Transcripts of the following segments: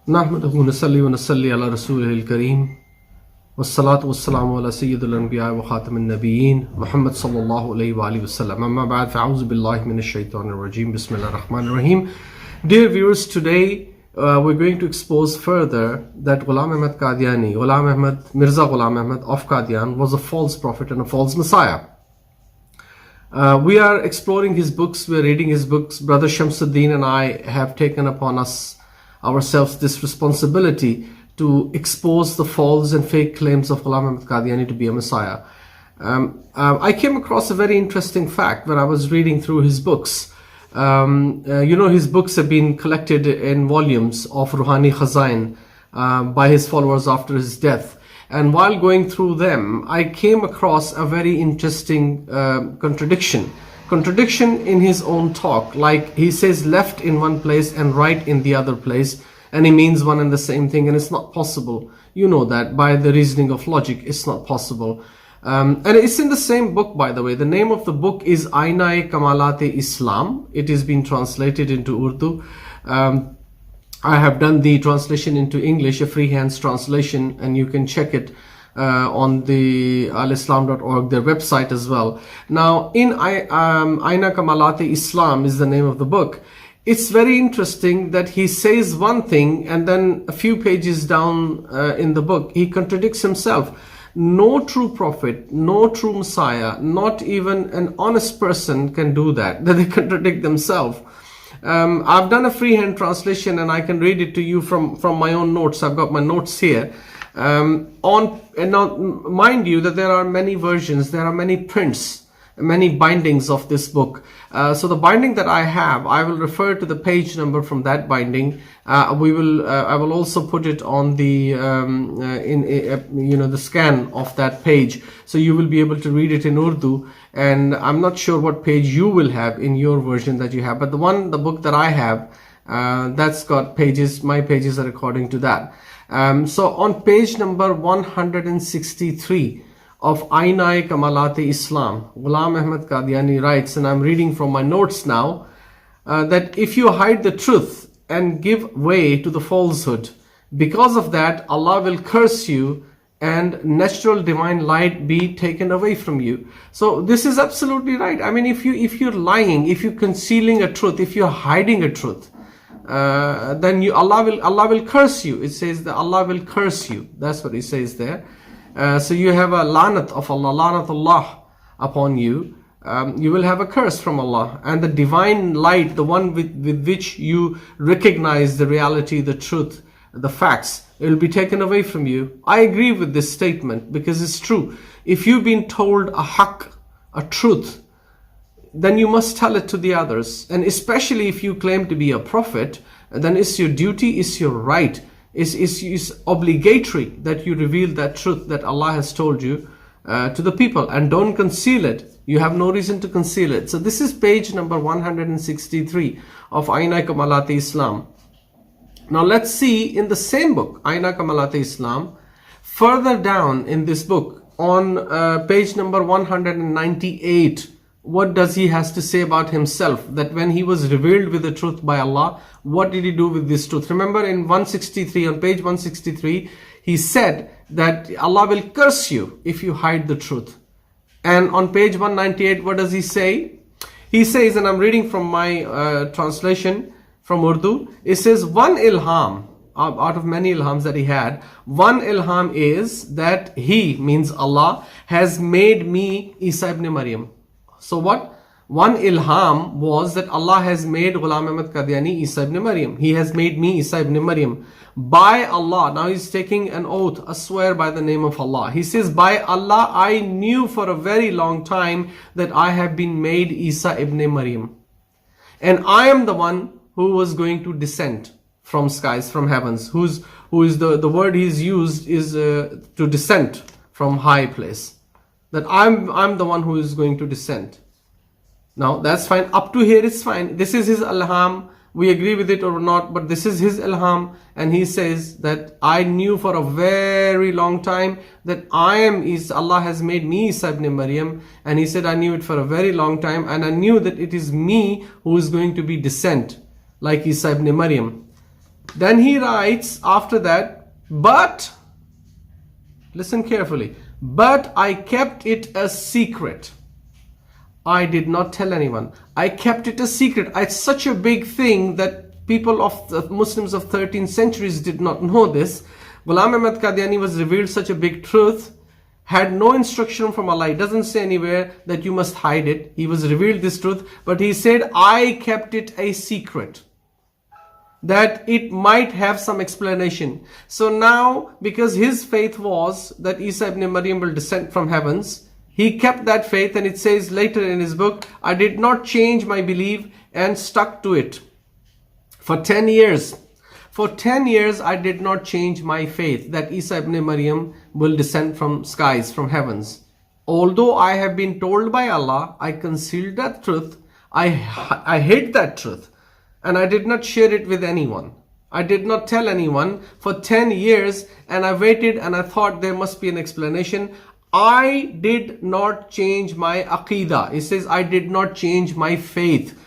नहमदुहु नसल्ली व नसल्ली अला रसूलिहिल करीम वस्सलातु वस्सलामु अला सय्यिदिल अंबिया व खातिमिन नबिय्यीन मुहम्मद सल्लल्लाहु अलैहि व आलिहि वसल्लम अम्मा बअद फअऊज़ु बिल्लाहि मिनश शैतानिर रजीम बिस्मिल्लाहिर रहमानिर रहीम. Dear viewers, today we're going to expose further that Ghulam Ahmad Qadyani, Mirza Ghulam Ahmad of Qadian, was a false prophet and a false messiah. We are exploring his books, we are reading his books. Brother Shamsuddin and I have taken upon ourselves this responsibility to expose the false and fake claims of Ghulam Ahmad Qadyani to be a messiah. I came across a very interesting fact when I was reading through his books. His books have been collected in volumes of Ruhani Khazain by his followers after his death. And while going through them, I came across a very interesting contradiction in his own talk. Like he says left in one place and right in the other place, and he means one and the same thing, and it's not possible. You know that by the reasoning of logic, it's not possible. And it's in the same book, by the way. The name of the book is Aina-e-Kamalat-e Islam. It is being translated into Urdu. I have done the translation into English, a freehand translation, and you can check it on the alislam.org, their website as well. Now, in Aina-Kamalat-e Islam is the name of the book. It's very interesting that he says one thing and then a few pages down in the book, he contradicts himself. No true prophet, no true messiah, not even an honest person can do that they contradict themselves. I've done a freehand translation and I can read it to you from my own notes. I've got my notes here. And now, mind you that there are many versions, there are many prints, many bindings of this book. So the binding that I have, I will refer to the page number from that binding. I will also put it on the the scan of that page, so you will be able to read it in Urdu. And I'm not sure what page you will have in your version that you have, but the book that I have, that's got pages. My pages are according to that. So on page number 163 of Aina-e-Kamalat-e Islam, Ghulam Ahmad Qadyani writes, and I'm reading from my notes now, that if you hide the truth and give way to the falsehood, because of that Allah will curse you and natural divine light be taken away from you. So this is absolutely right. I mean, if you're lying, if you're concealing a truth, if you're hiding a truth, then Allah will curse you. It says that Allah will curse you. That's what it says there. So you have a lanat of Allah, lanatullah upon you. You will have a curse from Allah, and the divine light, the one with which you recognize the reality, the truth, the facts, it will be taken away from you. I agree with this statement because it's true. If you've been told a haqq, a truth, then you must tell it to the others. And especially if you claim to be a prophet, then it's your duty, it's your right, it's obligatory that you reveal that truth that Allah has told you to the people, and don't conceal it. You have no reason to conceal it. So this is page number 163 of Aina-e-Kamalat-e Islam. Now let's see in the same book, Aina-e-Kamalat-e Islam, further down in this book on page number 198, what does he has to say about himself, that when he was revealed with the truth by Allah, what did he do with this truth? Remember in 163, on page 163, he said that Allah will curse you if you hide the truth. And on page 198, what does he say? He says, and I'm reading from my translation from Urdu, it says, one ilham, out of many ilhams that he had, one ilham is that he, means Allah, has made me Isa ibn Maryam. So what? One ilham was that Allah has made Ghulam Ahmad Qadyani Isa ibn Maryam. He has made me Isa ibn Maryam. By Allah. Now he's taking an oath, a swear by the name of Allah. He says, by Allah, I knew for a very long time that I have been made Isa ibn Maryam. And I am the one who was going to descend from skies, from heavens. Who is the word he's used is to descend from high place. That I'm the one who is going to descend. Now that's fine. Up to here it's fine. This is his ilham. We agree with it or not, but this is his ilham. And he says that I knew for a very long time that Allah has made me Isa ibn Maryam. And he said I knew it for a very long time, and I knew that it is me who is going to be descent like Isa ibn Maryam. Then he writes after that, but, listen carefully, but I kept it a secret. I did not tell anyone. I kept it a secret. It's such a big thing that people of the Muslims of 13 centuries did not know this. Ghulam Ahmad Qadyani was revealed such a big truth, had no instruction from Allah. It doesn't say anywhere that you must hide it. He was revealed this truth, but he said, I kept it a secret, that it might have some explanation. So now, because his faith was that Isa ibn Maryam will descend from heavens, he kept that faith, and it says later in his book, I did not change my belief and stuck to it for 10 years. For 10 years, I did not change my faith that Isa ibn Maryam will descend from skies, from heavens. Although I have been told by Allah, I concealed that truth. I hid that truth, and I did not share it with anyone. I did not tell anyone for 10 years, and I waited and I thought there must be an explanation. I did not change my aqidah. He says, I did not change my faith.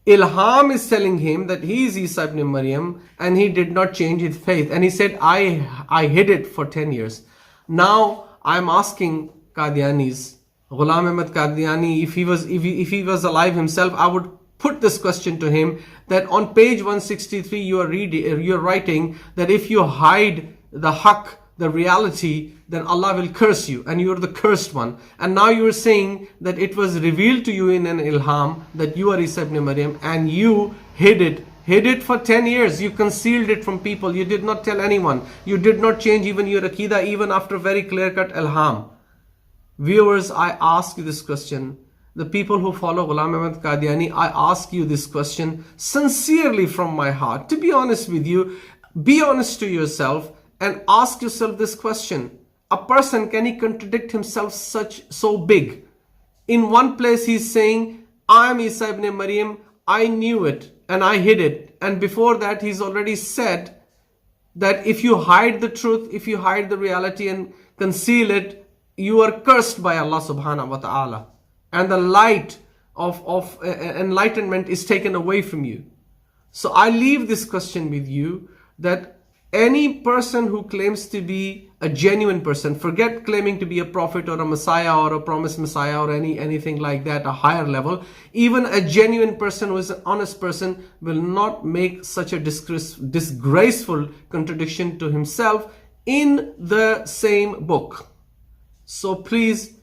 Ilham is telling him that he is Isa ibn Maryam, and he did not change his faith. And he said, I hid it for 10 years. Now I'm asking Qadianis, Ghulam Ahmad Qadyani, if he was alive himself, I would put this question to him, that on page 163 you are writing that if you hide the haqq, the reality, then Allah will curse you, and you are the cursed one. And now you are saying that it was revealed to you in an ilham that you are Isa ibn Maryam, and you hid it for 10 years. You concealed it from people. You did not tell anyone. You did not change even your aqidah, even after very clear-cut ilham. Viewers, I ask you this question. The people who follow Ghulam Ahmad Qadyani, I ask you this question sincerely from my heart. To be honest with you, be honest to yourself and ask yourself this question. A person, can he contradict himself so big? In one place he's saying, I am Isa ibn Maryam, I knew it and I hid it. And before that he's already said that if you hide the truth, if you hide the reality and conceal it, you are cursed by Allah subhanahu wa ta'ala. And the light of enlightenment is taken away from you. So I leave this question with you, that any person who claims to be a genuine person, forget claiming to be a prophet or a messiah or a promised messiah or anything like that, a higher level, even a genuine person who is an honest person will not make such a disgraceful contradiction to himself in the same book. So please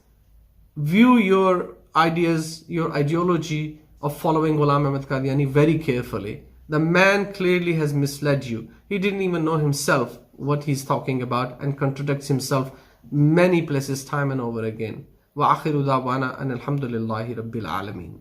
view your ideas, your ideology of following Ghulam Ahmad Qadyani very carefully. The man clearly has misled you. He didn't even know himself what he's talking about, and contradicts himself many places time and over again. Wa akhiru da'wana an alhamdulillahi rabbil alameen.